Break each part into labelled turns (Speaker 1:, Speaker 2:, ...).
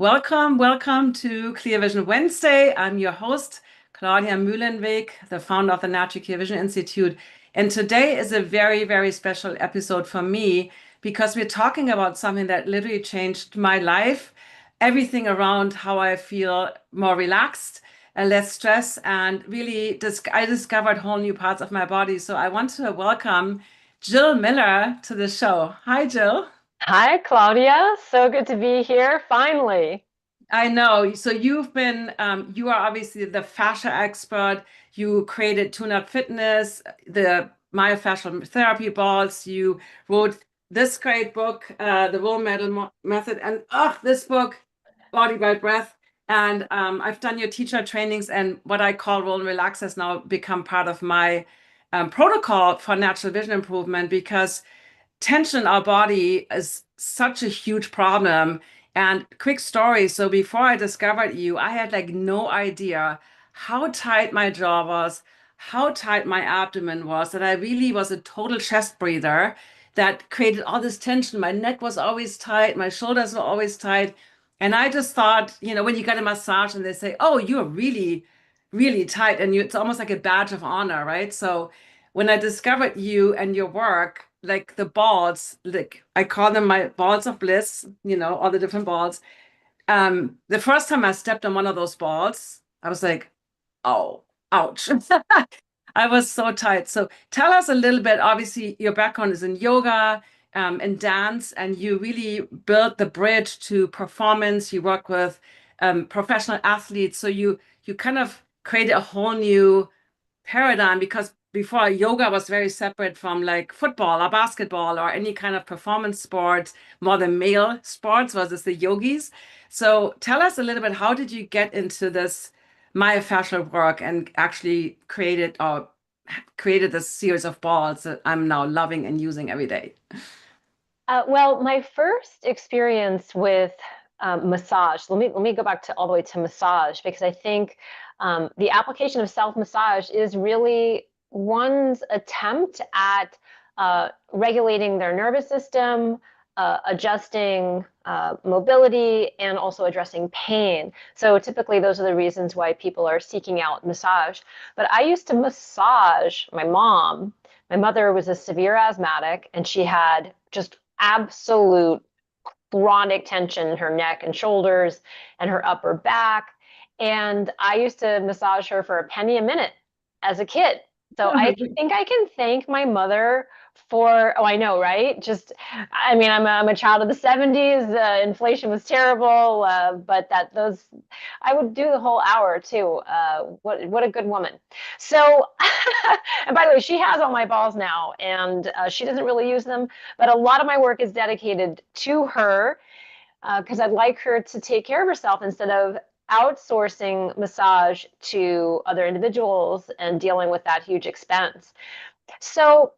Speaker 1: Welcome to Clear Vision Wednesday. I'm your host, Claudia Mühlenweg, the founder of the Natural Clear Vision Institute. And today is a very special episode for me because we're talking about something that literally changed my life, everything around how I feel more relaxed and less stress, and really I discovered whole new parts of my body. So I want to welcome Jill Miller to the show. Hi, Jill.
Speaker 2: Hi, Claudia. So good to be here finally.
Speaker 1: I know. So you are obviously the fascia expert. You created Tune Up Fitness, the myofascial therapy balls. You wrote this great book, The Role Method, and this book, Body by Breath. And I've done your teacher trainings, and what I call Roll and Relax has now become part of my protocol for natural vision improvement because tension in our body is such a huge problem. And quick story. So before I discovered you, I had like no idea how tight my jaw was, how tight my abdomen was, that I really was a total chest breather that created all this tension. My neck was always tight, my shoulders were always tight. And I just thought, when you get a massage and they say, oh, you're really tight, and it's almost like a badge of honor, right? So when I discovered you and your work, like the balls, like I call them my balls of bliss, all the different balls. The first time I stepped on one of those balls, I was like, oh, ouch. I was so tight. So tell us a little bit. Obviously, your background is in yoga, and dance, and you really built the bridge to performance. You work with professional athletes. So you kind of created a whole new paradigm because before yoga was very separate from like football or basketball or any kind of performance sport, more the male sports versus the yogis. So tell us a little bit, how did you get into this myofascial work and actually created this series of balls that I'm now loving and using every day?
Speaker 2: Well, my first experience with massage, let me go back to all the way to massage because I think the application of self-massage is really one's attempt at regulating their nervous system, adjusting mobility, and also addressing pain. So typically those are the reasons why people are seeking out massage. But I used to massage my mom. My mother was a severe asthmatic, and she had just absolute chronic tension in her neck and shoulders and her upper back. And I used to massage her for a penny a minute as a kid. So I
Speaker 1: Amazing.
Speaker 2: think I can thank my mother for, oh, I know, right? Just, I mean, I'm a child of the 70s. Inflation was terrible, but I would do the whole hour too. What a good woman. So, and by the way, she has all my balls now, and she doesn't really use them, but a lot of my work is dedicated to her because I'd like her to take care of herself instead of outsourcing massage to other individuals and dealing with that huge expense. So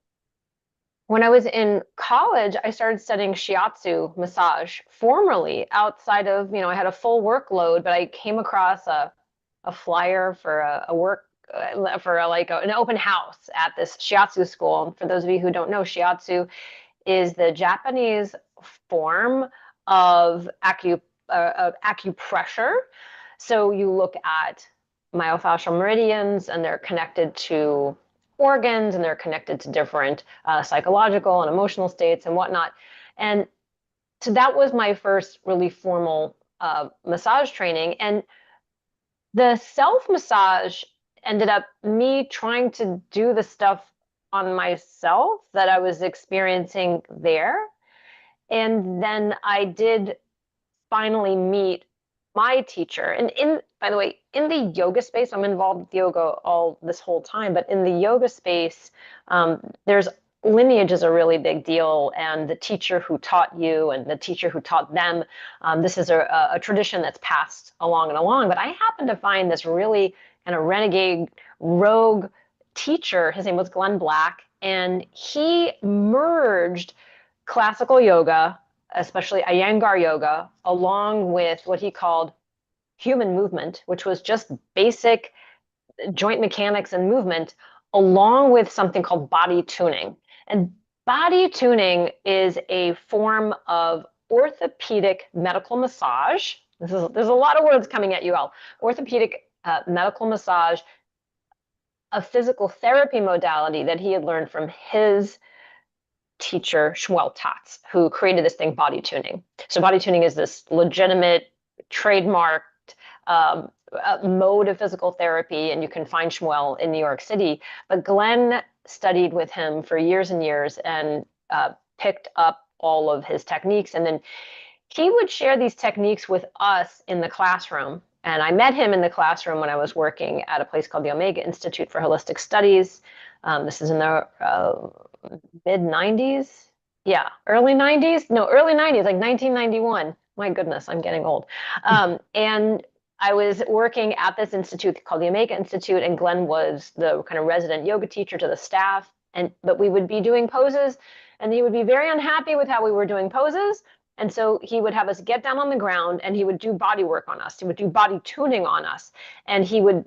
Speaker 2: when I was in college, I started studying shiatsu massage formally outside of, I had a full workload, but I came across a flyer for a work for an open house at this shiatsu school. And for those of you who don't know, shiatsu is the Japanese form of acupressure. So you look at myofascial meridians, and they're connected to organs, and they're connected to different psychological and emotional states and whatnot. And so that was my first really formal massage training. And the self massage ended up me trying to do the stuff on myself that I was experiencing there. And then I did finally meet my teacher. And by the way, in the yoga space, I'm involved with yoga all this whole time, but in the yoga space, there's lineage is a really big deal. And the teacher who taught you and the teacher who taught them, this is a tradition that's passed along and along. But I happened to find this really kind of renegade rogue teacher. His name was Glenn Black, and he merged classical yoga, especially Iyengar yoga, along with what he called human movement, which was just basic joint mechanics and movement, along with something called body tuning. And body tuning is a form of orthopedic medical massage, there's a lot of words coming at you all. Orthopedic medical massage, a physical therapy modality that he had learned from his teacher, Shmuel Tatz, who created this thing, body tuning. So body tuning is this legitimate, trademarked mode of physical therapy, and you can find Shmuel in New York City. But Glenn studied with him for years and years and picked up all of his techniques. And then he would share these techniques with us in the classroom. And I met him in the classroom when I was working at a place called the Omega Institute for Holistic Studies. This is in the mid 90s. Yeah, early 90s. No, early 90s, like 1991. My goodness, I'm getting old. And I was working at this institute called the Omega Institute, and Glenn was the kind of resident yoga teacher to the staff. But we would be doing poses, and he would be very unhappy with how we were doing poses. And so he would have us get down on the ground, and he would do body work on us. He would do body tuning on us, and he would,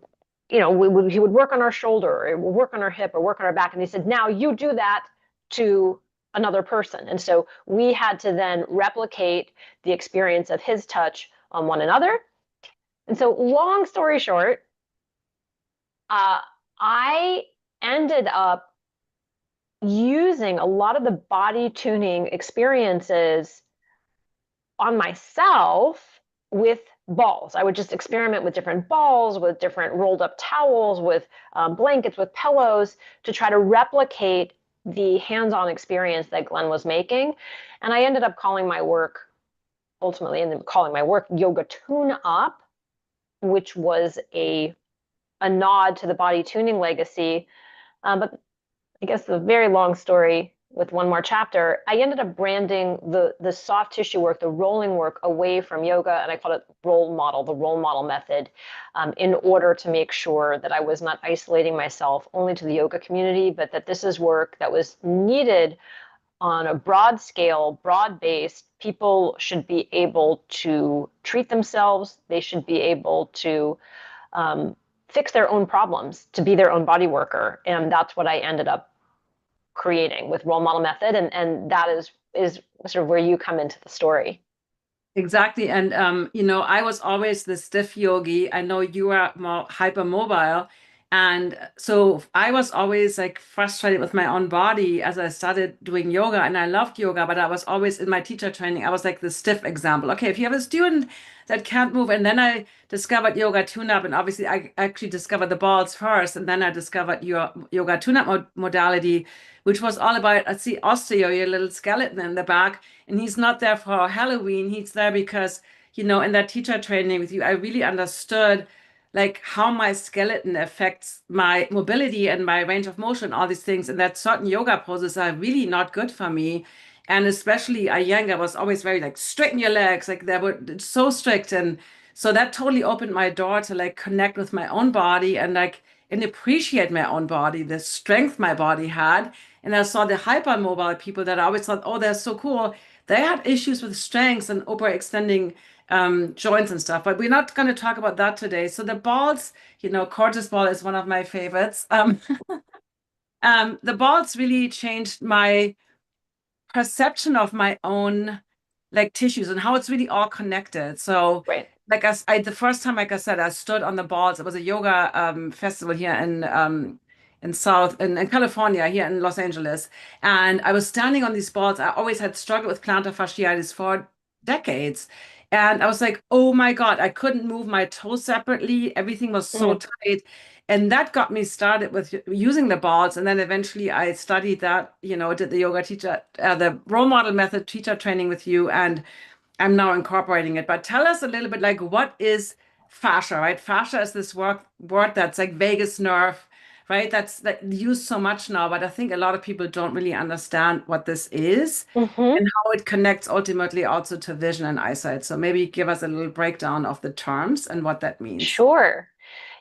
Speaker 2: he would work on our shoulder, or work on our hip, or work on our back. And he said, now you do that to another person. And so we had to then replicate the experience of his touch on one another. And so, long story short, I ended up using a lot of the body tuning experiences on myself with balls. I would just experiment with different balls, with different rolled up towels, with blankets, with pillows, to try to replicate the hands-on experience that Glenn was making. And I ended up calling my work, ultimately ended up calling my work Yoga Tune Up, which was a nod to the body tuning legacy. But I guess the very long story with one more chapter, I ended up branding the soft tissue work, the rolling work, away from yoga, and I called it the role model method, in order to make sure that I was not isolating myself only to the yoga community, but that this is work that was needed on a broad scale, broad-based. People should be able to treat themselves. They should be able to fix their own problems, to be their own body worker. And that's what I ended up creating with role model method. And that is sort of where you come into the story.
Speaker 1: Exactly. And, I was always the stiff yogi. I know you are more hypermobile. And so I was always like frustrated with my own body as I started doing yoga, and I loved yoga, but I was always in my teacher training. I was like the stiff example. Okay, if you have a student that can't move, and then I discovered yoga tune-up, and obviously I actually discovered the balls first, and then I discovered your yoga tune-up modality, which was all about, let's see, osteo, your little skeleton in the back. And he's not there for Halloween. He's there because, in that teacher training with you, I really understood like how my skeleton affects my mobility and my range of motion, all these things, and that certain yoga poses are really not good for me. And especially Iyengar was always very like straighten your legs, like they were so strict. And so that totally opened my door to like connect with my own body and appreciate my own body, the strength my body had. And I saw the hypermobile people that I always thought, oh, they're so cool. They had issues with strength and overextending joints and stuff, but we're not going to talk about that today. So the balls, Cortis ball is one of my favorites. The balls really changed my perception of my own like tissues and how it's really all connected. So
Speaker 2: Right.
Speaker 1: like the first time, like I said, I stood on the balls. It was a yoga festival here in California, here in Los Angeles. And I was standing on these balls. I always had struggled with plantar fasciitis for decades. And I was like, oh my God, I couldn't move my toes separately. Everything was so tight. And that got me started with using the balls. And then eventually I studied that, did the the role model method teacher training with you. And I'm now incorporating it. But tell us a little bit like what is fascia, right? Fascia is this word that's like vagus nerve, right? That's used so much now, but I think a lot of people don't really understand what this is and how it connects ultimately also to vision and eyesight. So maybe give us a little breakdown of the terms and what that means.
Speaker 2: Sure.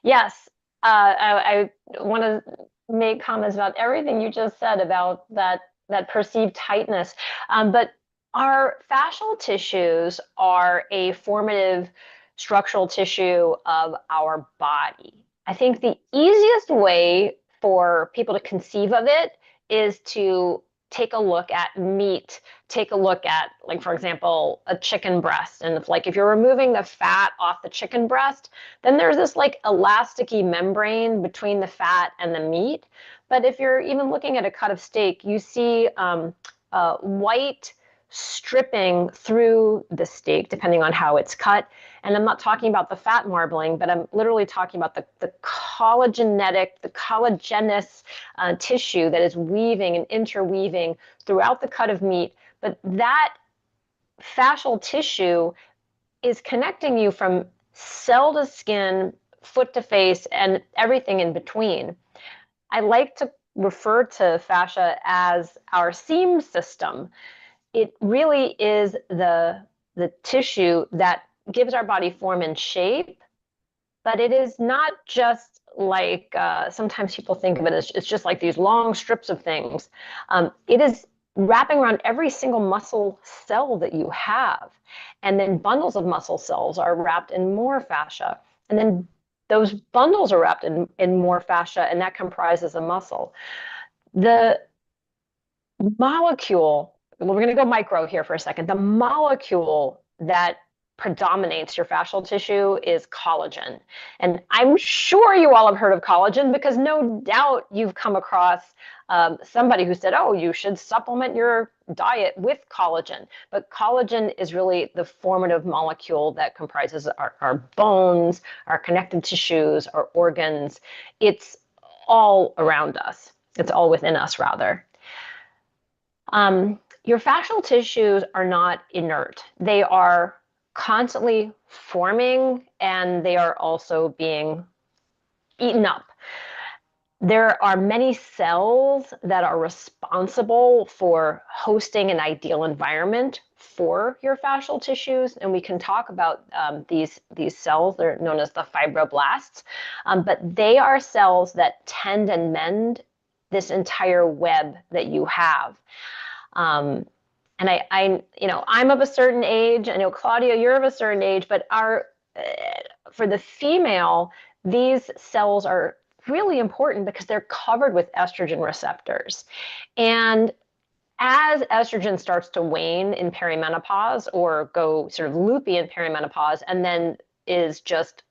Speaker 2: Yes. I want to make comments about everything you just said about that perceived tightness. But our fascial tissues are a formative structural tissue of our body. I think the easiest way for people to conceive of it is to take a look at meat, take a look at, like, for example, a chicken breast. And if you're removing the fat off the chicken breast, then there's this like elasticy membrane between the fat and the meat. But if you're even looking at a cut of steak, you see white stripping through the steak, depending on how it's cut. And I'm not talking about the fat marbling, but I'm literally talking about the collagenous tissue that is weaving and interweaving throughout the cut of meat. But that fascial tissue is connecting you from cell to skin, foot to face, and everything in between. I like to refer to fascia as our seam system. It really is the tissue that gives our body form and shape, but it is not just like sometimes people think of it as it's just like these long strips of things. It is wrapping around every single muscle cell that you have, and then bundles of muscle cells are wrapped in more fascia, and then those bundles are wrapped in more fascia, and that comprises a muscle. The molecule, we're going to go micro here for a second. The molecule that predominates your fascial tissue is collagen. And I'm sure you all have heard of collagen because no doubt you've come across somebody who said, oh, you should supplement your diet with collagen. But collagen is really the formative molecule that comprises our bones, our connective tissues, our organs. It's all around us. It's all within us, rather. Your fascial tissues are not inert. They are constantly forming, and they are also being eaten up. There are many cells that are responsible for hosting an ideal environment for your fascial tissues, and we can talk about these cells. They're known as the fibroblasts, but they are cells that tend and mend this entire web that you have. And I'm of a certain age. I know, Claudia, you're of a certain age, but for the female, these cells are really important because they're covered with estrogen receptors. And as estrogen starts to wane in perimenopause or go sort of loopy in perimenopause and then is just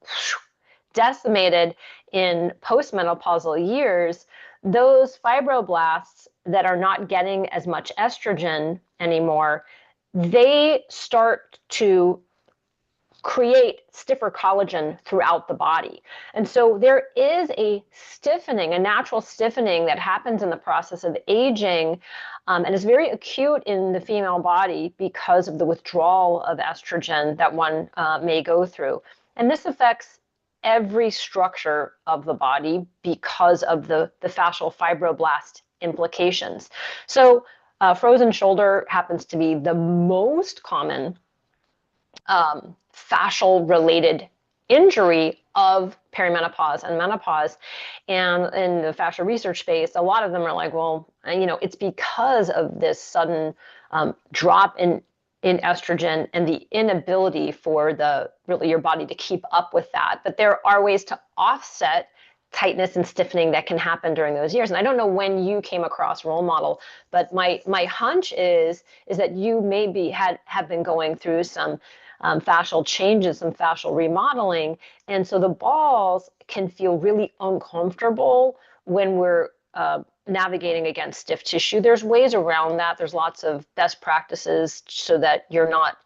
Speaker 2: decimated in postmenopausal years, those fibroblasts that are not getting as much estrogen anymore, they start to create stiffer collagen throughout the body. And so there is a stiffening, a natural stiffening that happens in the process of aging, and is very acute in the female body because of the withdrawal of estrogen that one may go through. And this affects every structure of the body because of the fascial fibroblast implications. So frozen shoulder happens to be the most common fascial related injury of perimenopause and menopause. And in the fascia research space, a lot of them are like, well, it's because of this sudden drop in estrogen and the inability for your body to keep up with that. But there are ways to offset tightness and stiffening that can happen during those years. And I don't know when you came across role model, but my hunch is that you maybe have been going through some fascial changes, some fascial remodeling. And so the balls can feel really uncomfortable when we're navigating against stiff tissue. There's ways around that. There's lots of best practices so that you're not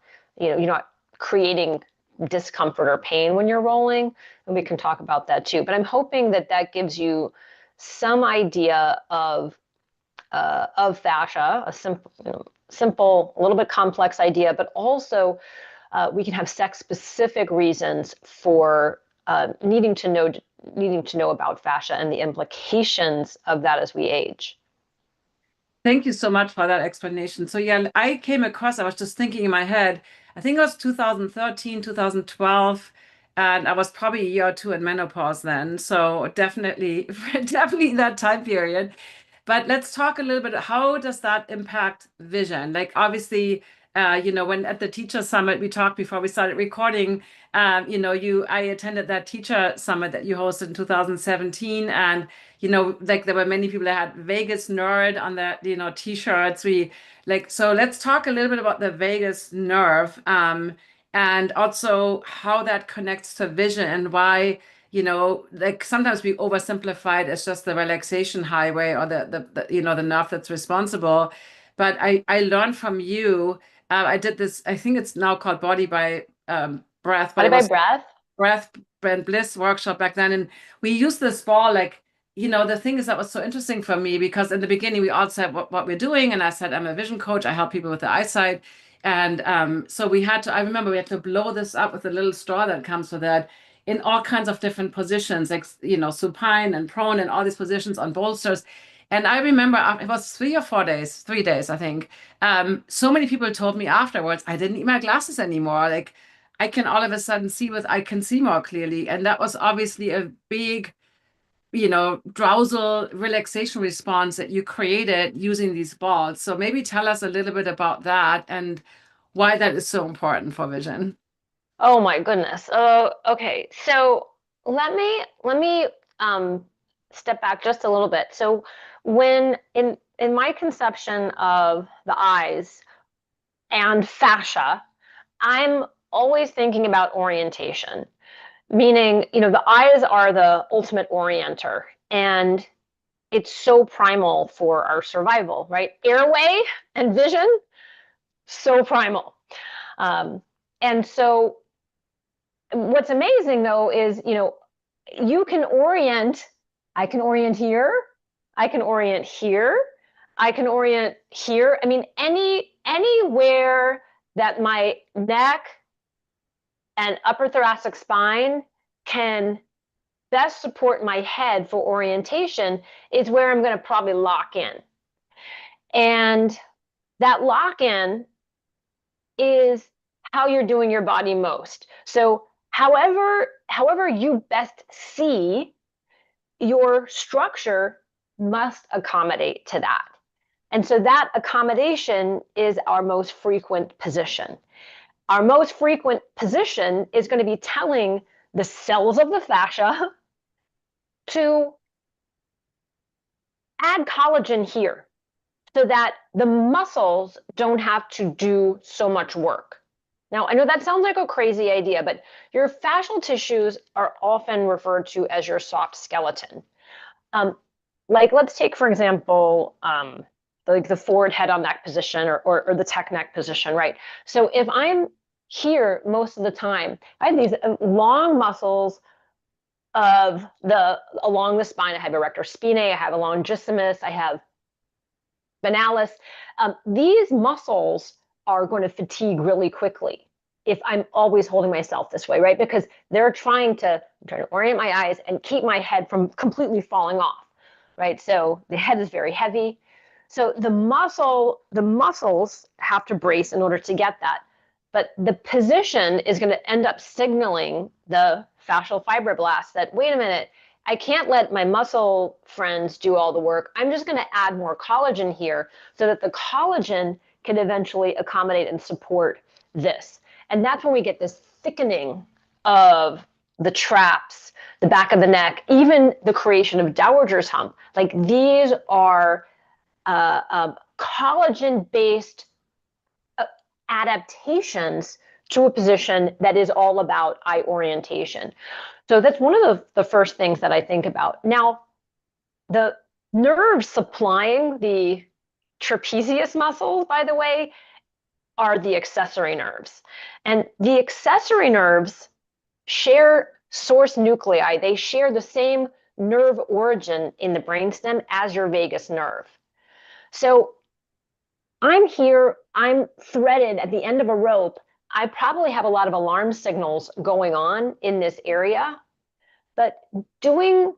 Speaker 2: creating discomfort or pain when you're rolling. And we can talk about that too. But I'm hoping that gives you some idea of fascia, a simple, a little bit complex idea, but also we can have sex-specific reasons for needing to know about fascia and the implications of that as we age.
Speaker 1: Thank you so much for that explanation. So yeah, I was just thinking in my head, I think it was 2013, 2012, and I was probably a year or two in menopause then. So definitely that time period. But let's talk a little bit, how does that impact vision? Like obviously When at the teacher summit, we talked before we started recording, I attended that teacher summit that you hosted in 2017. And, like there were many people that had Vegas nerd on their, t-shirts. So let's talk a little bit about the vagus nerve, and also how that connects to vision and why, like sometimes we oversimplify it as just the relaxation highway or the nerve that's responsible. But I learned from you. I did this, I think it's now called Body by Breath, but
Speaker 2: Body
Speaker 1: it
Speaker 2: by
Speaker 1: was
Speaker 2: breath.
Speaker 1: Breath and Bliss workshop back then. And we used this ball, like, the thing is that was so interesting for me because in the beginning we all said what we're doing. And I said, I'm a vision coach. I help people with the eyesight. And so I remember we had to blow this up with a little straw that comes with that in all kinds of different positions, like, supine and prone and all these positions on bolsters. And I remember it was 3 or 4 days, 3 days, I think. So many people told me afterwards, I didn't need my glasses anymore. Like I can all of a sudden I can see more clearly. And that was obviously a big, drowsal relaxation response that you created using these balls. So maybe tell us a little bit about that and why that is so important for vision.
Speaker 2: Oh my goodness. Okay. So let me step back just a little bit. So when in my conception of the eyes and fascia, I'm always thinking about orientation, meaning, the eyes are the ultimate orienter, and it's so primal for our survival, right? Airway and vision, so primal. And so what's amazing though is, you can orient, I can orient here, I can orient here, I can orient here. I mean, anywhere that my neck and upper thoracic spine can best support my head for orientation is where I'm going to probably lock in. And that lock in is how you're doing your body most. So however you best see, your structure must accommodate to that. And so that accommodation is our most frequent position. Our most frequent position is going to be telling the cells of the fascia to add collagen here so that the muscles don't have to do so much work. Now, I know that sounds like a crazy idea, but your fascial tissues are often referred to as your soft skeleton. Like let's take, for example, like the forward head on neck position or the tech neck position, right? So if I'm here most of the time, I have these long muscles along the spine. I have erector spinae, I have a longissimus, I have spinalis. These muscles are going to fatigue really quickly if I'm always holding myself this way, right? Because I'm trying to orient my eyes and keep my head from completely falling off, right? So the head is very heavy. So the muscles have to brace in order to get that. But the position is going to end up signaling the fascial fibroblasts that, wait a minute, I can't let my muscle friends do all the work. I'm just going to add more collagen here so that the collagen can eventually accommodate and support this. And that's when we get this thickening of the traps, the back of the neck, even the creation of dowager's hump. Like these are collagen-based adaptations to a position that is all about eye orientation. So that's one of the first things that I think about. Now, the nerves supplying the trapezius muscles, by the way, are the accessory nerves. And the accessory nerves share source nuclei. They share the same nerve origin in the brainstem as your vagus nerve. So I'm here, I'm threaded at the end of a rope. I probably have a lot of alarm signals going on in this area, but doing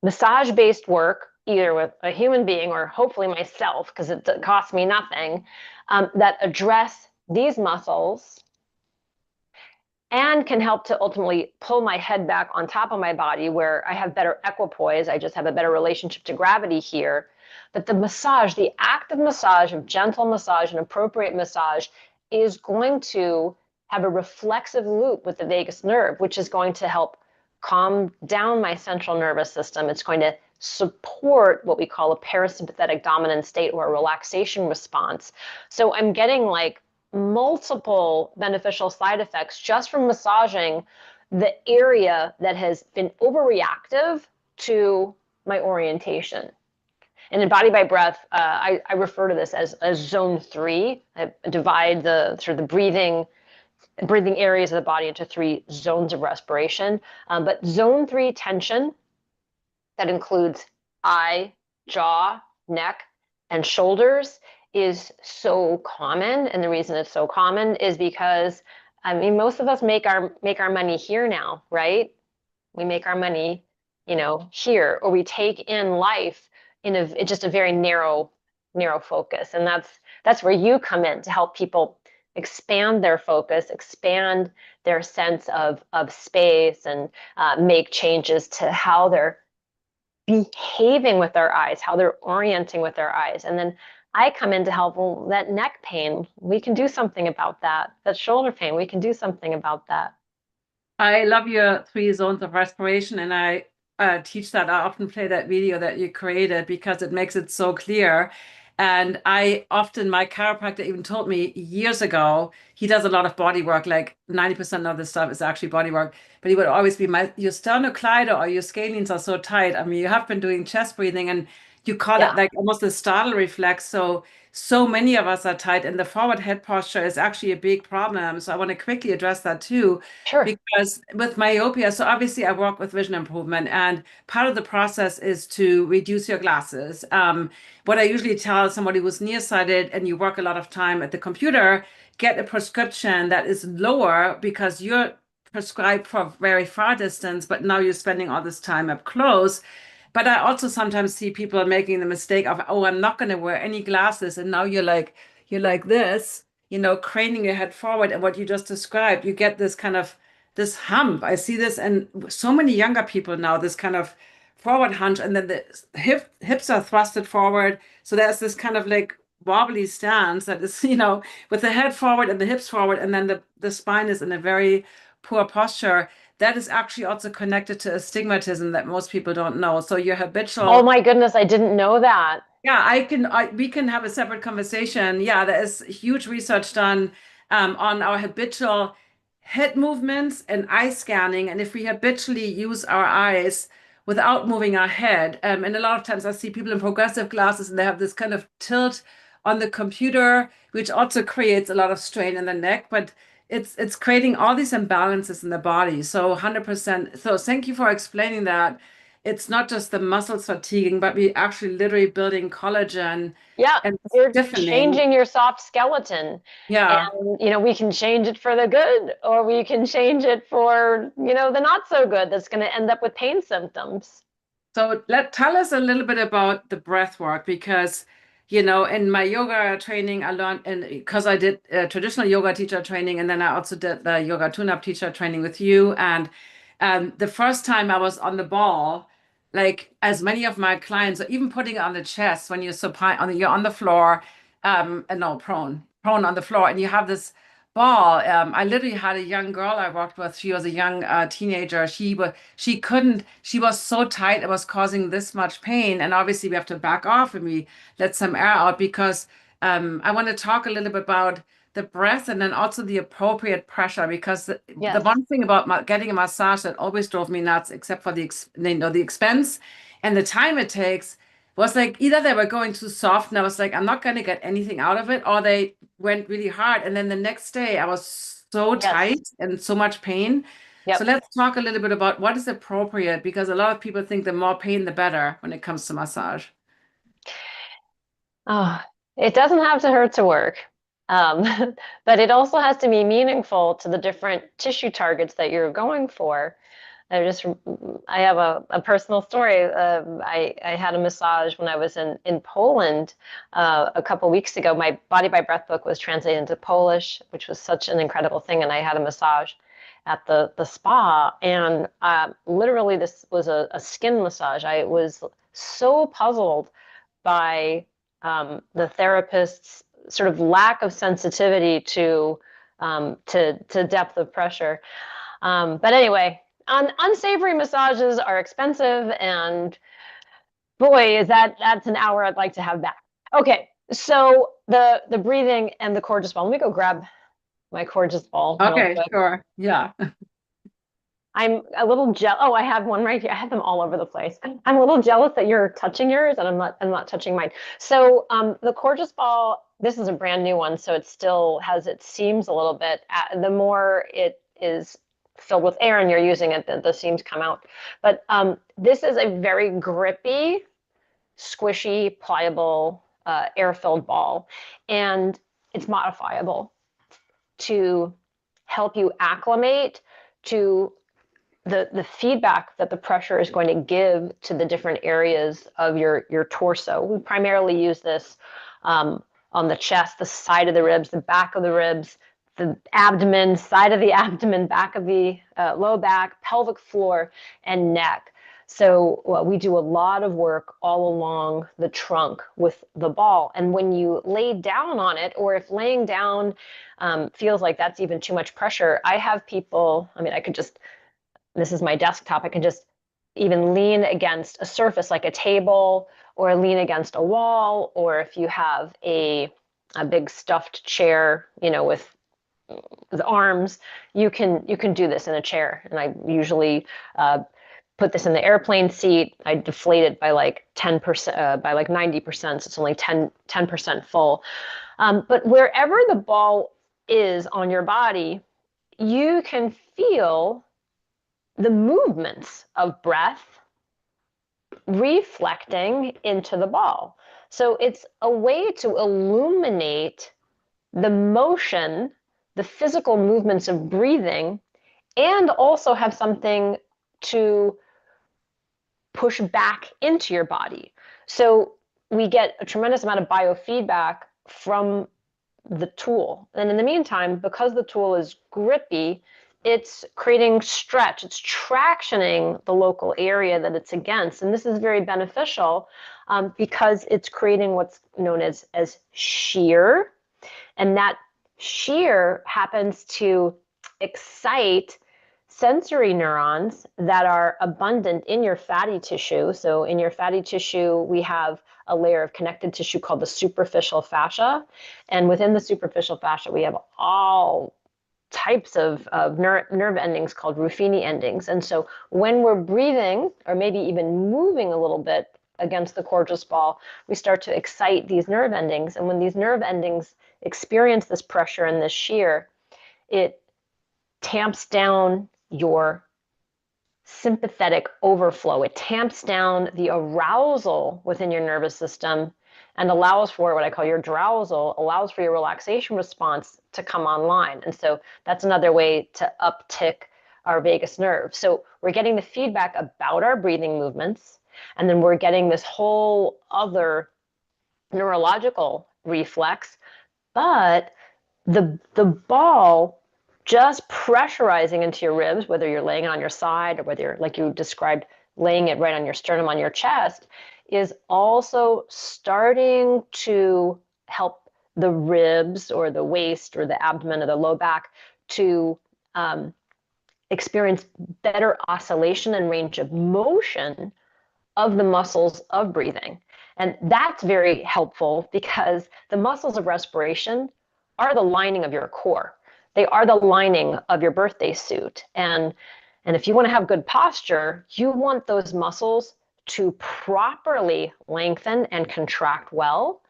Speaker 2: massage-based work, either with a human being or hopefully myself, because it costs me nothing, that address these muscles and can help to ultimately pull my head back on top of my body where I have better equipoise. I just have a better relationship to gravity here. that the massage, the act of massage, of gentle massage and appropriate massage, is going to have a reflexive loop with the vagus nerve, which is going to help calm down my central nervous system. It's going to support what we call a parasympathetic dominant state or a relaxation response. So I'm getting like multiple beneficial side effects just from massaging the area that has been overreactive to my orientation. And in Body by Breath, I refer to this as zone 3. I divide the sort of the breathing areas of the body into 3 zones of respiration. But zone 3 tension, that includes eye, jaw, neck, and shoulders, is so common. And the reason it's so common is because, I mean, most of us make our money here now, right? We make our money, you know, here, or we take in life in just a very narrow focus. And that's where you come in to help people expand their focus, expand their sense of space, and make changes to how they're behaving with their eyes, how they're orienting with their eyes. And then I come in to help. Well, that neck pain, we can do something about that. That shoulder pain, we can do something about that.
Speaker 1: I love your 3 zones of respiration, and I teach that. I often play that video that you created because it makes it so clear. And I often, my chiropractor even told me years ago, he does a lot of body work, like 90% of the stuff is actually body work. But he would always be, your sternocleido or your scalenes are so tight. I mean, you have been doing chest breathing, and you call it like almost a startle reflex. So many of us are tight, and the forward head posture is actually a big problem. So I want to quickly address that too.
Speaker 2: Sure.
Speaker 1: Because with myopia, so obviously I work with vision improvement, and part of the process is to reduce your glasses. What I usually tell somebody who's nearsighted and you work a lot of time at the computer, get a prescription that is lower because you're prescribed for very far distance, but now you're spending all this time up close. But I also sometimes see people making the mistake of, oh, I'm not going to wear any glasses. And now you're like this, you know, craning your head forward. And what you just described, you get this kind of this hump. I see this in so many younger people now, this kind of forward hunch, and then the hips are thrusted forward. So there's this kind of like wobbly stance that is, you know, with the head forward and the hips forward, and then the spine is in a very poor posture. That is actually also connected to astigmatism that most people don't know. So your habitual.
Speaker 2: Oh my goodness, I didn't know that.
Speaker 1: Yeah, we can have a separate conversation. Yeah, there is huge research done on our habitual head movements and eye scanning. And if we habitually use our eyes without moving our head, and a lot of times I see people in progressive glasses and they have this kind of tilt on the computer, which also creates a lot of strain in the neck, but it's creating all these imbalances in the body. So 100%. So thank you for explaining that. It's not just the muscles fatiguing, but we actually literally building collagen.
Speaker 2: Yeah,
Speaker 1: And
Speaker 2: you're
Speaker 1: stiffening.
Speaker 2: changing your soft skeleton.
Speaker 1: Yeah.
Speaker 2: And, you know, we can change it for the good, or we can change it for, you know, the not so good that's going to end up with pain symptoms.
Speaker 1: So tell us a little bit about the breath work, because, you know, in my yoga training, I learned, and because I did traditional yoga teacher training, and then I also did the yoga tune-up teacher training with you. And the first time I was on the ball, like as many of my clients are even putting it on the chest when you're supine you're on the floor, and no, prone on the floor, and you have this ball. I literally had a young girl I worked with. She was a young teenager. She was so tight, it was causing this much pain. And obviously we have to back off and we let some air out, because I want to talk a little bit about the breath and then also the appropriate pressure, because the one thing about getting a massage that always drove me nuts, except for the expense and the time it takes, was like either they were going too soft and I was like, I'm not going to get anything out of it, or they went really hard. And then the next day I was so tight and so much pain. So let's talk a little bit about what is appropriate, because a lot of people think the more pain, the better when it comes to massage.
Speaker 2: Oh, it doesn't have to hurt to work. But it also has to be meaningful to the different tissue targets that you're going for. I have a personal story. I had a massage when I was in Poland a couple weeks ago. My Body by Breath book was translated into Polish, which was such an incredible thing. And I had a massage at the spa. And literally, this was a skin massage. I was so puzzled by the therapist's sort of lack of sensitivity to depth of pressure. But anyway, unsavory massages are expensive, and boy, that's an hour I'd like to have back. Okay, so the breathing and the core ball. Let me go grab my core ball.
Speaker 1: Okay, sure. Yeah.
Speaker 2: I'm a little jealous. Oh, I have one right here. I have them all over the place. I'm a little jealous that you're touching yours and I'm not touching mine. So the Corgis ball, this is a brand new one, so it still has its seams a little bit. The more it is filled with air and you're using it, the seams come out. But this is a very grippy, squishy, pliable, air-filled ball, and it's modifiable to help you acclimate to the feedback that the pressure is going to give to the different areas of your torso. We primarily use this on the chest, the side of the ribs, the back of the ribs, the abdomen, side of the abdomen, back of the low back, pelvic floor, and neck. So we do a lot of work all along the trunk with the ball. And when you lay down on it, or if laying down feels like that's even too much pressure, I have people, I mean, I could just, this is my desktop, I can just even lean against a surface like a table, or lean against a wall, or if you have a big stuffed chair, you know, with the arms, you can do this in a chair. And I usually put this in the airplane seat. I deflate it by like 10%, by like 90%, so it's only 10% full. But wherever the ball is on your body, you can feel the movements of breath reflecting into the ball. So it's a way to illuminate the motion, the physical movements of breathing, and also have something to push back into your body. So we get a tremendous amount of biofeedback from the tool. And in the meantime, because the tool is grippy, it's creating stretch, it's tractioning the local area that it's against. And this is very beneficial because it's creating what's known as shear. And that shear happens to excite sensory neurons that are abundant in your fatty tissue. So in your fatty tissue, we have a layer of connective tissue called the superficial fascia. And within the superficial fascia, we have all types of nerve endings called Ruffini endings. And so when we're breathing, or maybe even moving a little bit against the Corgis ball, we start to excite these nerve endings. And when these nerve endings experience this pressure and this shear, it tamps down your sympathetic overflow. It tamps down the arousal within your nervous system and allows for what I call your drousal, allows for your relaxation response to come online. And so that's another way to uptick our vagus nerve. So we're getting the feedback about our breathing movements, and then we're getting this whole other neurological reflex, but the ball just pressurizing into your ribs, whether you're laying it on your side or whether you're, like you described, laying it right on your sternum, on your chest, is also starting to help the ribs or the waist or the abdomen or the low back to experience better oscillation and range of motion of the muscles of breathing. And that's very helpful because the muscles of respiration are the lining of your core. They are the lining of your birthday suit. And if you want to have good posture, you want those muscles to properly lengthen and contract well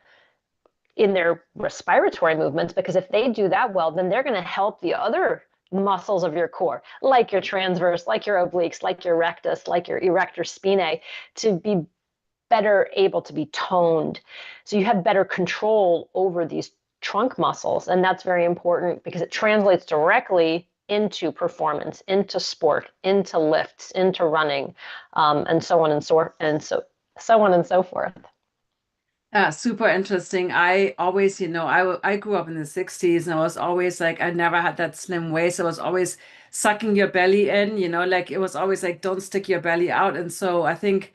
Speaker 2: in their respiratory movements, because if they do that well, then they're going to help the other muscles of your core, like your transverse, like your obliques, like your rectus, like your erector spinae, to be better able to be toned. So you have better control over these trunk muscles. And that's very important because it translates directly into performance, into sport, into lifts, into running, and so on and so forth.
Speaker 1: Super interesting. I always, I grew up in the 60s and I was always like, I never had that slim waist. I was always sucking your belly in, like it was always like, don't stick your belly out. And so I think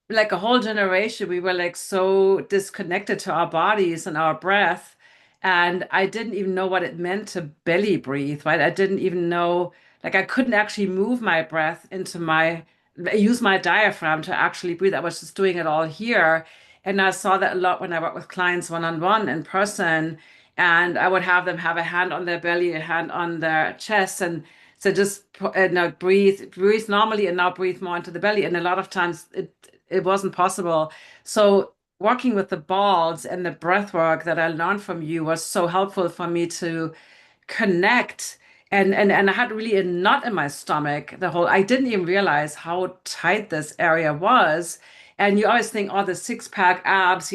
Speaker 1: like a whole generation, we were like so disconnected to our bodies and our breath. And I didn't even know what it meant to belly breathe, right? I didn't even know, like, I couldn't actually move my breath into use my diaphragm to actually breathe. I was just doing it all here. And I saw that a lot when I work with clients one-on-one in person. And I would have them have a hand on their belly, a hand on their chest. And so just now breathe normally and now breathe more into the belly. And a lot of times it wasn't possible. So working with the balls and the breath work that I learned from you was so helpful for me to connect. And I had really a knot in my stomach. I didn't even realize how tight this area was. And you always think, oh, the six pack abs,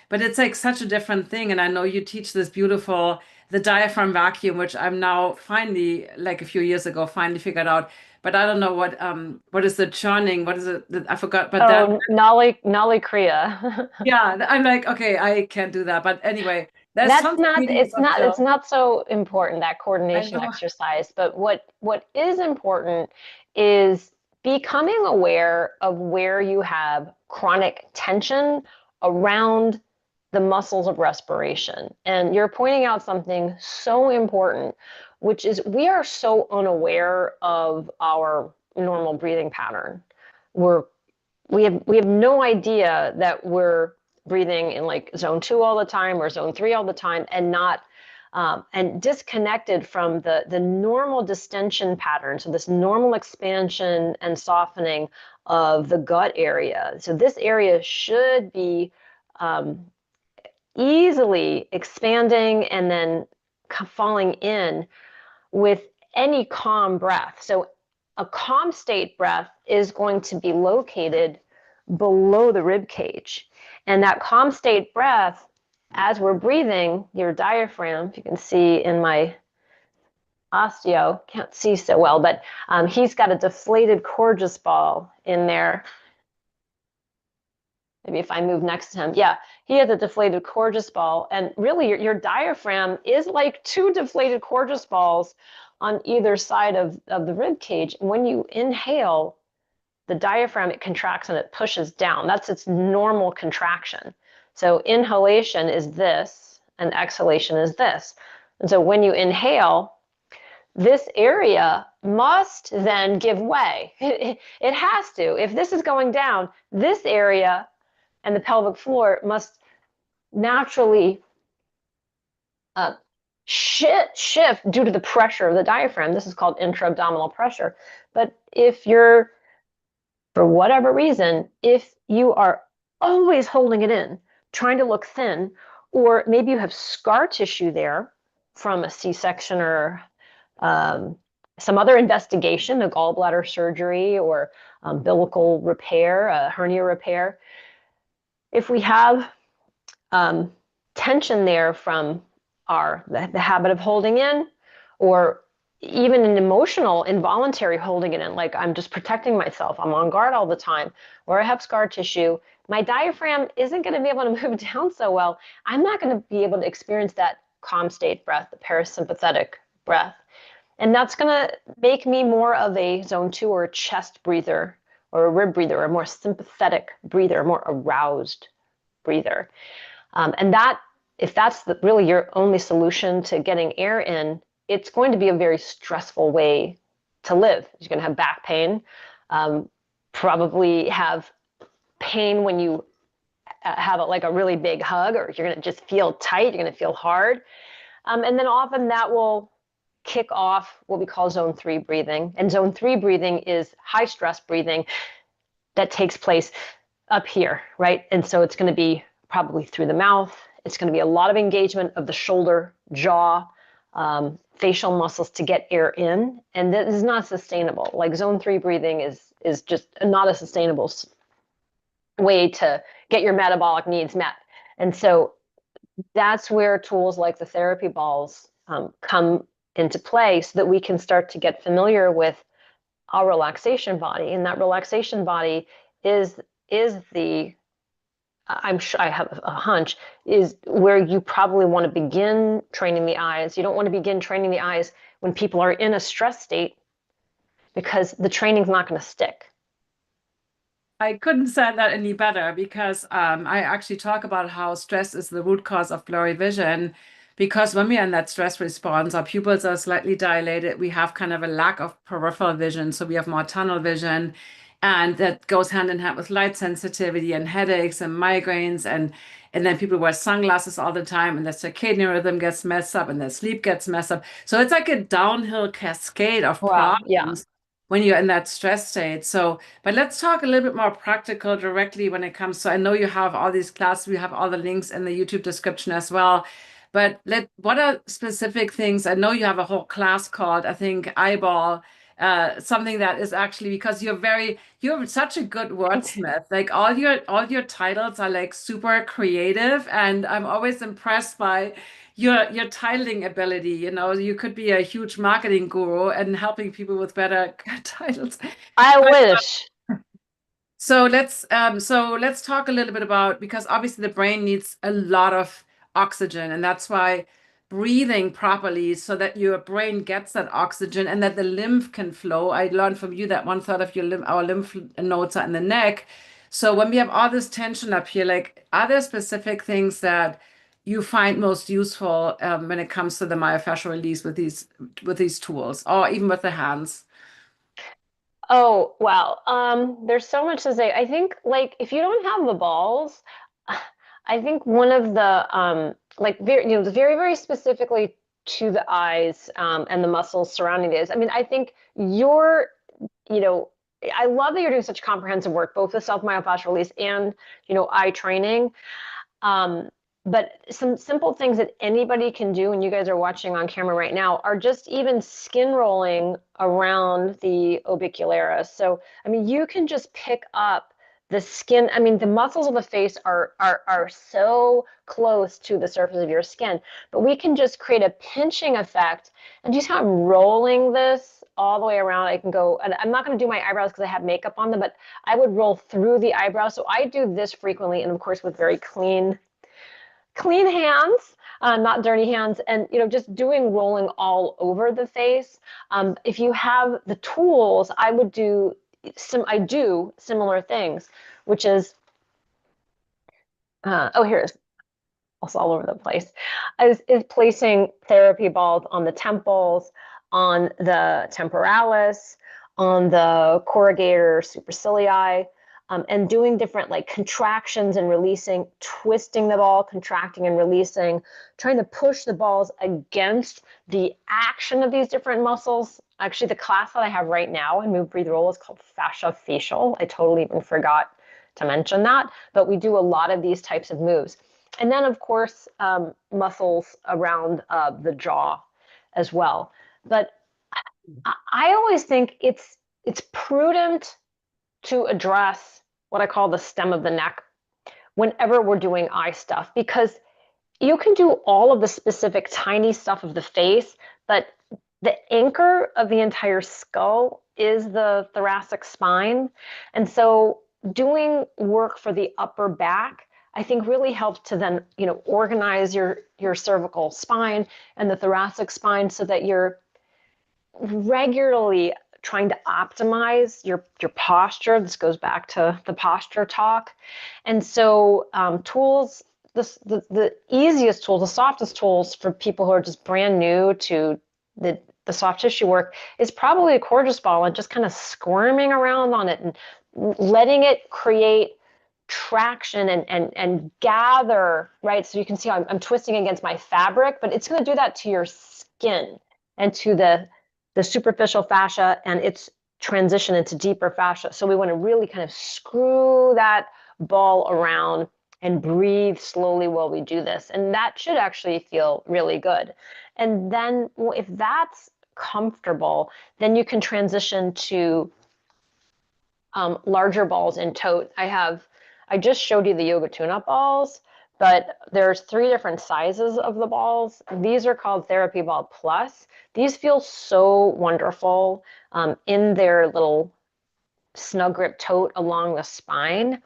Speaker 1: but it's like such a different thing. And I know you teach this beautiful, the diaphragm vacuum, which I'm now finally, like a few years ago, finally figured out. But I don't know what is the churning? What is it? I forgot. But that,
Speaker 2: Oh, Nali Kriya.
Speaker 1: yeah, I'm like, okay, I can't do that. But anyway, that sounds really
Speaker 2: It's
Speaker 1: subtle.
Speaker 2: not so important, that
Speaker 1: I
Speaker 2: coordination
Speaker 1: know.
Speaker 2: exercise, but what is important is becoming aware of where you have chronic tension around the muscles of respiration. And you're pointing out something so important, which is we are so unaware of our normal breathing pattern. We're we have no idea that we're breathing in like zone 2 all the time or zone 3 all the time, and not and disconnected from the normal distension pattern. So this normal expansion and softening of the gut area. So this area should be um, easily expanding and then falling in with any calm breath. So a calm state breath is going to be located below the rib cage. And that calm state breath, as we're breathing, your diaphragm, if you can see in my osteo, can't see so well, but he's got a deflated Corgus ball in there. Maybe if I move next to him, yeah, he has a deflated Corgus ball. And really, your diaphragm is like two deflated Corgus balls on either side of the rib cage. And when you inhale, the diaphragm, it contracts and it pushes down. That's its normal contraction. So inhalation is this, and exhalation is this. And so when you inhale, this area must then give way. It has to. If this is going down, this area and the pelvic floor must naturally shift due to the pressure of the diaphragm. This is called intra-abdominal pressure. But if you're, for whatever reason, if you are always holding it in, trying to look thin, or maybe you have scar tissue there from a C-section or some other investigation, a gallbladder surgery or umbilical repair, a hernia repair, if we have tension there from the habit of holding in, or even an emotional involuntary holding it in, like I'm just protecting myself, I'm on guard all the time, or I have scar tissue, my diaphragm isn't going to be able to move down so well. I'm not going to be able to experience that calm state breath, the parasympathetic breath. And that's going to make me more of a zone 2 or a chest breather or a rib breather, or a more sympathetic breather, a more aroused breather. And that, if that's really your only solution to getting air in, it's going to be a very stressful way to live. You're going to have back pain, probably have pain when you have like a really big hug, or you're going to just feel tight, you're going to feel hard. And then often that will kick off what we call zone 3 breathing. And zone 3 breathing is high stress breathing that takes place up here, right? And so it's going to be probably through the mouth. It's going to be a lot of engagement of the shoulder, jaw, facial muscles to get air in. And this is not sustainable. Like zone 3 breathing is just not a sustainable way to get your metabolic needs met. And so that's where tools like the therapy balls come into play, so that we can start to get familiar with our relaxation body. And that relaxation body is the, I'm sure, I have a hunch, is where you probably want to begin training the eyes. You don't want to begin training the eyes when people are in a stress state, because the training's not going to stick.
Speaker 1: I couldn't say that any better because I actually talk about how stress is the root cause of blurry vision. Because when we are in that stress response, our pupils are slightly dilated. We have kind of a lack of peripheral vision, so we have more tunnel vision, and that goes hand in hand with light sensitivity and headaches and migraines, and then people wear sunglasses all the time, and their circadian rhythm gets messed up, and their sleep gets messed up. So it's like a downhill cascade of
Speaker 2: Wow. Yeah.
Speaker 1: problems when you're in that stress state. So, but let's talk a little bit more practical directly when it comes to, I know you have all these classes, we have all the links in the YouTube description as well. But what are specific things? I know you have a whole class called, I think, Eyeball, something that is actually because you're such a good wordsmith. Like all your titles are like super creative, and I'm always impressed by your titling ability. You know, you could be a huge marketing guru and helping people with better titles.
Speaker 2: I
Speaker 1: But
Speaker 2: wish.
Speaker 1: so let's talk a little bit about, because obviously the brain needs a lot of oxygen, and that's why breathing properly so that your brain gets that oxygen and that the lymph can flow. I learned from you that one third of our lymph nodes are in the neck. So when we have all this tension up here, like, are there specific things that you find most useful when it comes to the myofascial release with these tools, or even with the hands?
Speaker 2: Oh, wow. There's so much to say. I think like if you don't have the balls, I think one of the like very very very specifically to the eyes and the muscles surrounding it is. I mean, I think you're you know I love that you're doing such comprehensive work, both the self myofascial release and eye training. Um, but some simple things that anybody can do, and you guys are watching on camera right now, are just even skin rolling around the orbicularis. So, I mean, you can just pick up the skin. I mean, the muscles of the face are so close to the surface of your skin, but we can just create a pinching effect. And just how I'm rolling this all the way around, I can go, and I'm not going to do my eyebrows because I have makeup on them, but I would roll through the eyebrows. So I do this frequently, and of course with very clean hands, not dirty hands, and just doing rolling all over the face. If you have the tools, I do similar things, which is here's also all over the place, is placing therapy balls on the temples, on the temporalis, on the corrugator supercilii, and doing different like contractions and releasing, twisting the ball, contracting and releasing, trying to push the balls against the action of these different muscles. Actually, the class that I have right now in Move, Breathe, Roll is called fascia facial. I totally even forgot to mention that, but we do a lot of these types of moves. And then, of course, muscles around the jaw as well. But I always think it's prudent to address what I call the stem of the neck whenever we're doing eye stuff, because you can do all of the specific tiny stuff of the face, but the anchor of the entire skull is the thoracic spine. And so doing work for the upper back, I think really helps to then, organize your cervical spine and the thoracic spine so that you're regularly trying to optimize your posture. This goes back to the posture talk. And so tools, the easiest tools, the softest tools for people who are just brand new to the soft tissue work is probably a Coregeous ball and just kind of squirming around on it and letting it create traction and gather, right? So you can see I'm twisting against my fabric, but it's going to do that to your skin and to the superficial fascia and its transition into deeper fascia. So we want to really kind of screw that ball around and breathe slowly while we do this. And that should actually feel really good. And then if that's comfortable, then you can transition to larger balls in tote. I just showed you the yoga tune-up balls, but there's 3 different sizes of the balls. These are called Therapy Ball Plus. These feel so wonderful in their little snug grip tote along the spine.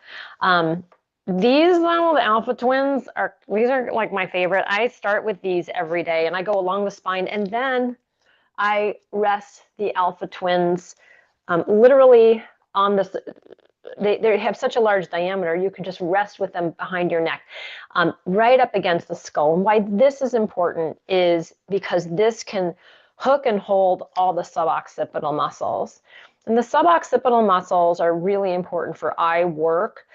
Speaker 2: These though, the Alpha Twins, these are like my favorite. I start with these every day and I go along the spine and then I rest the Alpha Twins literally on they have such a large diameter, you can just rest with them behind your neck, right up against the skull. And why this is important is because this can hook and hold all the suboccipital muscles. And the suboccipital muscles are really important for eye work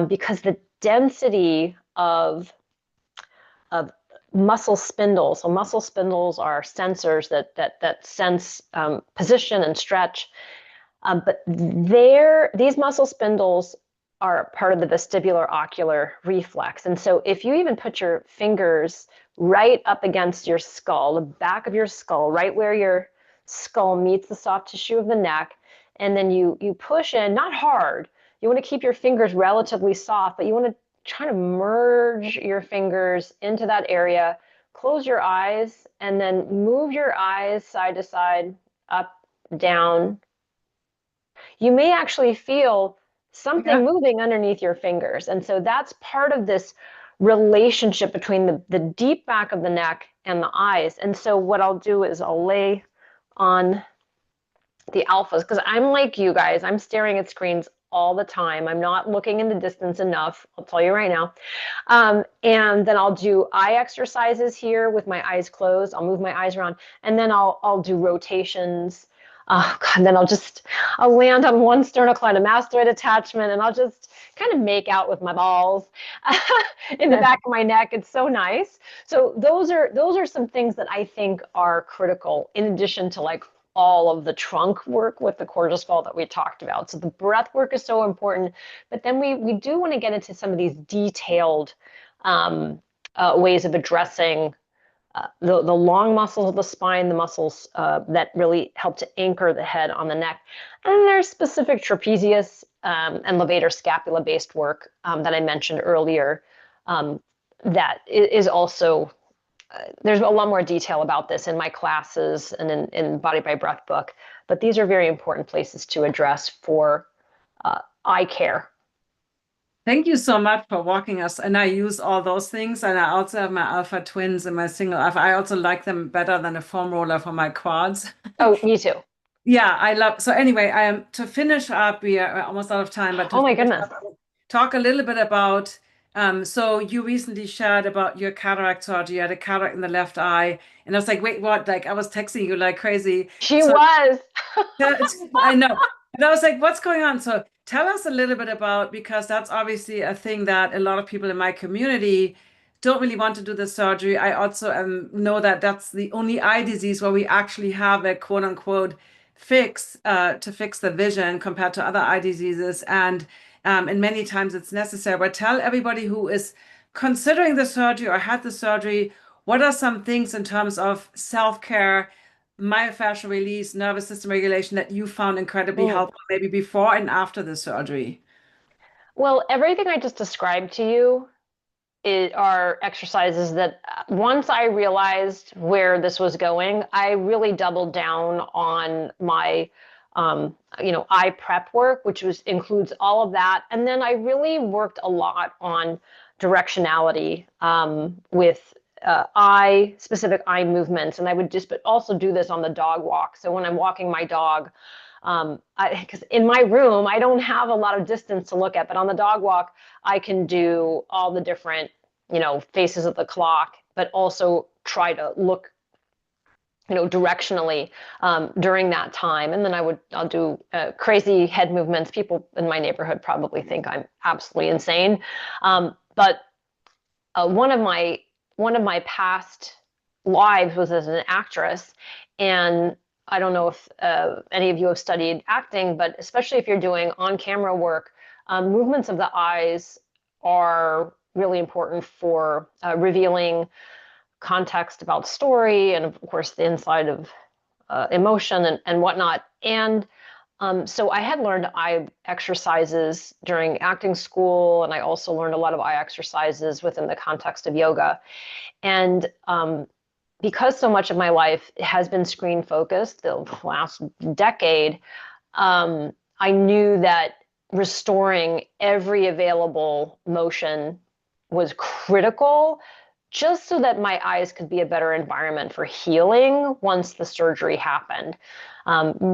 Speaker 2: because the density of muscle spindles. So muscle spindles are sensors that sense position and stretch. But these muscle spindles are part of the vestibular ocular reflex. And so if you even put your fingers right up against your skull, the back of your skull, right where your skull meets the soft tissue of the neck, and then you push in, not hard. You want to keep your fingers relatively soft, but you want to try to merge your fingers into that area, close your eyes, and then move your eyes side to side, up, down. You may actually feel something moving underneath your fingers. And so that's part of this relationship between the deep back of the neck and the eyes. And so what I'll do is I'll lay on the alphas, because I'm like you guys, I'm staring at screens all the time. I'm not looking in the distance enough, I'll tell you right now. And then I'll do eye exercises here with my eyes closed. I'll move my eyes around, and then I'll do rotations. Oh God, then I'll land on one sternocleidomastoid attachment, and I'll just kind of make out with my balls in the back of my neck. It's so nice. So those are some things that I think are critical, in addition to like all of the trunk work with the cortisol that we talked about. So the breath work is so important, but then we do want to get into some of these detailed ways of addressing the long muscles of the spine, the muscles that really help to anchor the head on the neck. And there's specific trapezius and levator scapula based work that I mentioned earlier that is also, there's a lot more detail about this in my classes and in Body by Breath book, but these are very important places to address for eye care.
Speaker 1: Thank you so much for walking us. And I use all those things. And I also have my alpha twins and my single alpha. I also like them better than a foam roller for my quads.
Speaker 2: Oh, me too.
Speaker 1: Yeah, I love. So anyway, to finish up, we are almost out of time, but
Speaker 2: oh my goodness,
Speaker 1: talk a little bit about. So you recently shared about your cataract surgery. You had a cataract in the left eye, and I was like, wait, what? Like I was texting you like crazy.
Speaker 2: She was.
Speaker 1: I know. And I was like, what's going on? So tell us a little bit about, because that's obviously a thing that a lot of people in my community don't really want to do the surgery. I also know that that's the only eye disease where we actually have a quote unquote fix to fix the vision compared to other eye diseases. And many times it's necessary. But tell everybody who is considering the surgery or had the surgery, what are some things in terms of self-care, myofascial release, nervous system regulation that you found incredibly helpful, maybe before and after the surgery?
Speaker 2: Well, everything I just described to you are exercises that once I realized where this was going, I really doubled down on my eye prep work, which includes all of that. And then I really worked a lot on directionality with specific eye movements. And I would but also do this on the dog walk. So when I'm walking my dog, because in my room, I don't have a lot of distance to look at, but on the dog walk, I can do all the different, faces of the clock, but also try to look, directionally during that time. And then I'll do crazy head movements. People in my neighborhood probably think I'm absolutely insane. But one of my past lives was as an actress, and I don't know if any of you have studied acting, but especially if you're doing on-camera work, movements of the eyes are really important for revealing context about story, and of course the inside of emotion and whatnot. And so I had learned eye exercises during acting school, and I also learned a lot of eye exercises within the context of yoga. And because so much of my life has been screen focused, the last decade, I knew that restoring every available motion was critical just so that my eyes could be a better environment for healing once the surgery happened.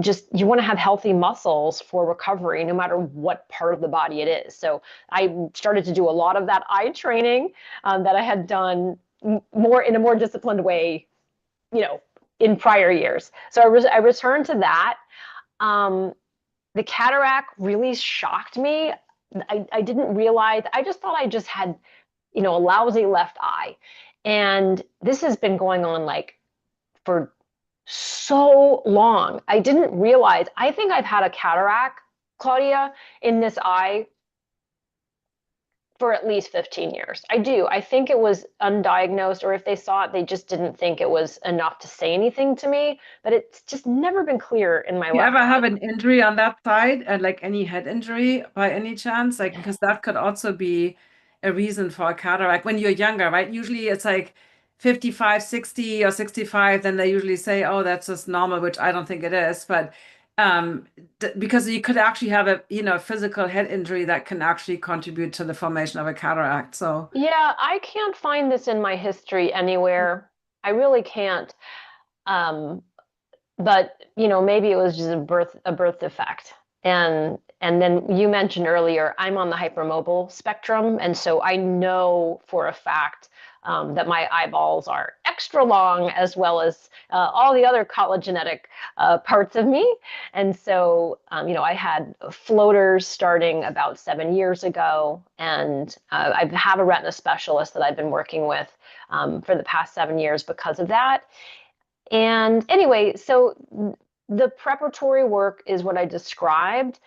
Speaker 2: Just you want to have healthy muscles for recovery, no matter what part of the body it is. So I started to do a lot of that eye training that I had done more in a more disciplined way, in prior years. So I returned to that. The cataract really shocked me. I didn't realize, I just thought I just had, a lousy left eye. And this has been going on like for so long. I didn't realize, I think I've had a cataract, Claudia, in this eye for at least 15 years. I do. I think it was undiagnosed, or if they saw it, they just didn't think it was enough to say anything to me. But it's just never been clear in my
Speaker 1: You
Speaker 2: left
Speaker 1: ever
Speaker 2: eye.
Speaker 1: have an injury on that side, and like any head injury by any chance? Like, because that could also be a reason for a cataract when you're younger, right? Usually it's like 55, 60 or 65, then they usually say, oh, that's just normal, which I don't think it is. But because you could actually have a physical head injury that can actually contribute to the formation of a cataract. So
Speaker 2: Yeah, I can't find this in my history anywhere. I really can't. Um, but maybe it was just a birth defect. And then you mentioned earlier, I'm on the hypermobile spectrum, and so I know for a fact that my eyeballs are extra long, as well as all the other collagenetic parts of me. And so, I had floaters starting about 7 years ago, and I have a retina specialist that I've been working with for the past 7 years because of that. And anyway, so the preparatory work is what I described.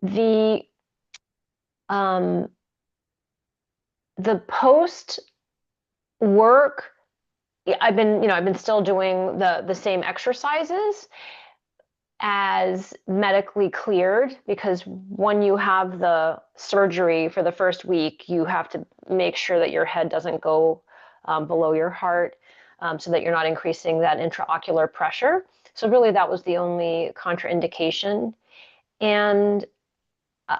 Speaker 2: The the post work, I've been still doing the same exercises as medically cleared, because when you have the surgery for the first week, you have to make sure that your head doesn't go below your heart, so that you're not increasing that intraocular pressure. So really, that was the only contraindication. And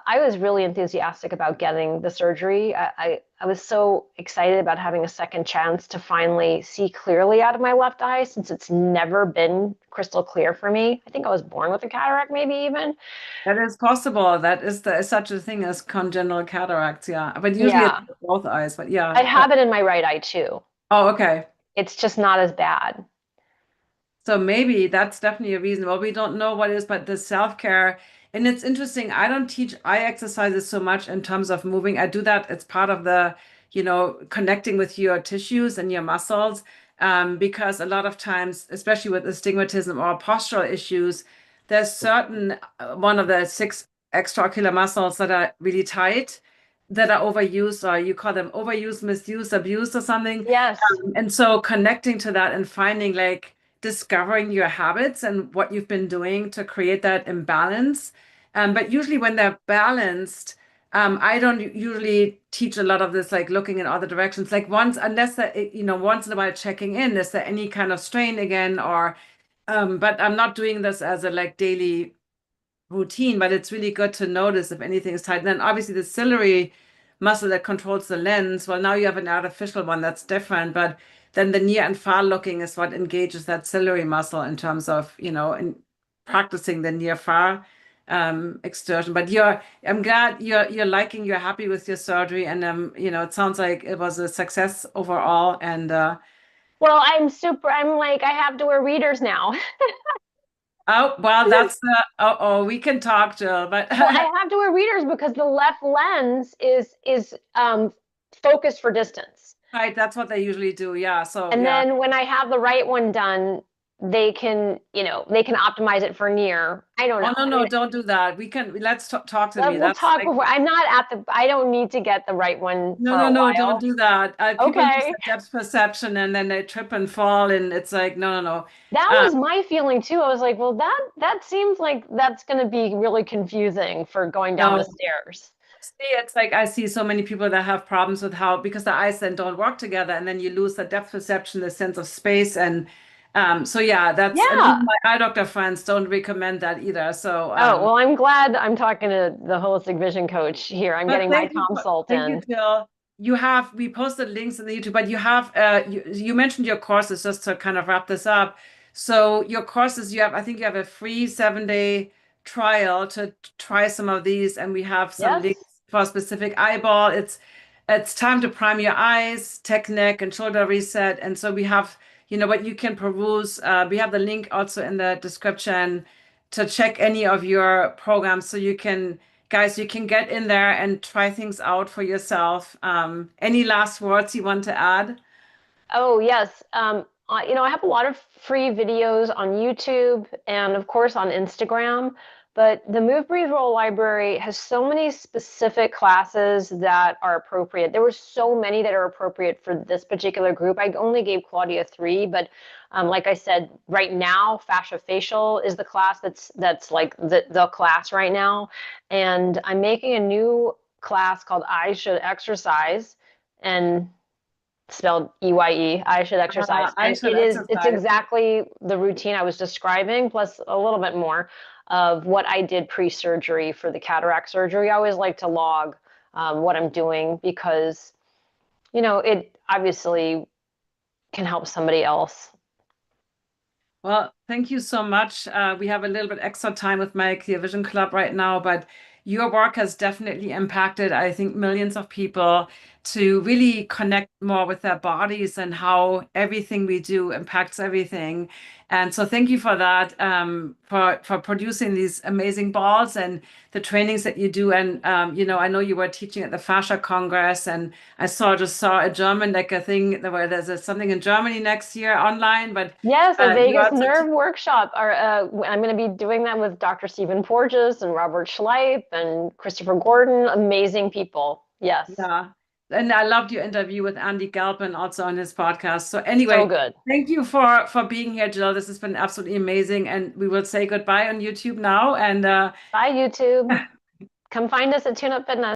Speaker 2: I was really enthusiastic about getting the surgery. I was so excited about having a second chance to finally see clearly out of my left eye, since it's never been crystal clear for me. I think I was born with a cataract, maybe even.
Speaker 1: that is possible. That is such a thing as congenital cataracts, yeah. But usually it's
Speaker 2: Yeah,
Speaker 1: both eyes, but
Speaker 2: I
Speaker 1: yeah.
Speaker 2: have it in my right eye too.
Speaker 1: Oh, okay.
Speaker 2: It's just not as bad.
Speaker 1: So maybe that's definitely a reason. Well, we don't know what it is, but the self-care, and it's interesting. I don't teach eye exercises so much in terms of moving. I do that. It's part of connecting with your tissues and your muscles. Because a lot of times, especially with astigmatism or postural issues, there's certain one of the six extraocular muscles that are really tight, that are overused, or you call them overused, misused, abused, or something.
Speaker 2: Yes.
Speaker 1: And so connecting to that and finding, like, discovering your habits and what you've been doing to create that imbalance. But usually when they're balanced, I don't usually teach a lot of this, like looking in other directions. Like unless once in a while checking in, is there any kind of strain again, or but I'm not doing this as a like daily routine, but it's really good to notice if anything is tight. And then obviously the ciliary muscle that controls the lens, well, now you have an artificial one that's different, but then the near and far looking is what engages that ciliary muscle in terms of, in practicing the near far extension. But I'm glad you're liking, you're happy with your surgery, and it sounds like it was a success overall. And
Speaker 2: Well, I'm like, I have to wear readers now.
Speaker 1: oh, well, we can talk, Jill, but
Speaker 2: Well, I have to wear readers because the left lens is focused for distance.
Speaker 1: right, that's what they usually do. Yeah. So
Speaker 2: And
Speaker 1: yeah.
Speaker 2: then when I have the right one done, they can optimize it for near. I don't
Speaker 1: Oh
Speaker 2: know.
Speaker 1: no,
Speaker 2: I mean,
Speaker 1: no, don't do that. Let's talk to me.
Speaker 2: we'll
Speaker 1: That's
Speaker 2: talk
Speaker 1: like,
Speaker 2: before. I'm not at the. I don't need to get the right one
Speaker 1: no,
Speaker 2: for
Speaker 1: no,
Speaker 2: a
Speaker 1: no, don't
Speaker 2: while.
Speaker 1: do that. People lose
Speaker 2: Okay.
Speaker 1: the depth perception and then they trip and fall, and it's like, no, no, no.
Speaker 2: That
Speaker 1: Uh,
Speaker 2: was my feeling too. I was like, well, that seems like that's going to be really confusing for going down the
Speaker 1: no.
Speaker 2: stairs.
Speaker 1: See, it's like I see so many people that have problems with how, because the eyes then don't work together, and then you lose the depth perception, the sense of space, and so yeah, and
Speaker 2: Yeah.
Speaker 1: even my eye doctor friends don't recommend that either. So
Speaker 2: Oh, well, I'm glad I'm talking to the holistic vision coach here. I'm
Speaker 1: but
Speaker 2: getting my consult
Speaker 1: thank you,
Speaker 2: in.
Speaker 1: Jill. we posted links in the YouTube, but you mentioned your courses, just to kind of wrap this up. So your courses, I think you have a free 7-day trial to try some of these, and we have some
Speaker 2: Yes.
Speaker 1: links for a specific eyeball. It's time to prime your eyes, tech, neck, and shoulder reset. And so we have, what you can peruse. We have the link also in the description to check any of your programs, so you can get in there and try things out for yourself. Any last words you want to add?
Speaker 2: Oh, yes. I have a lot of free videos on YouTube and, of course, on Instagram. But the Move, Breathe, Roll library has so many specific classes that are appropriate. There were so many that are appropriate for this particular group. I only gave Claudia 3, but like I said, right now, fascia facial is the class that's like the class right now. And I'm making a new class called I Should Exercise, and spelled EYE, I should exercise.
Speaker 1: I
Speaker 2: And
Speaker 1: should
Speaker 2: it's
Speaker 1: exercise.
Speaker 2: exactly the routine I was describing, plus a little bit more of what I did pre-surgery for the cataract surgery. I always like to log what I'm doing because, it obviously can help somebody else.
Speaker 1: Well, thank you so much. We have a little bit extra time with my Clear Vision Club right now, but your work has definitely impacted, I think, millions of people to really connect more with their bodies and how everything we do impacts everything. And so thank you for that, for producing these amazing balls and the trainings that you do. And I know you were teaching at the Fascia Congress, and I just saw a German, like a thing where there's something in Germany next year online, but
Speaker 2: Yes, a
Speaker 1: you
Speaker 2: Vegas
Speaker 1: also
Speaker 2: nerve workshop. I'm going to be doing that with Dr. Stephen Porges and Robert Schleip and Christopher Gordon. Amazing people. Yes.
Speaker 1: Yeah. And I loved your interview with Andy Galpin also on his podcast. So
Speaker 2: So
Speaker 1: anyway,
Speaker 2: good.
Speaker 1: thank you for being here, Jill. This has been absolutely amazing. And we will say goodbye on YouTube now. And
Speaker 2: Bye, YouTube. Come find us at Tune Up Fitness.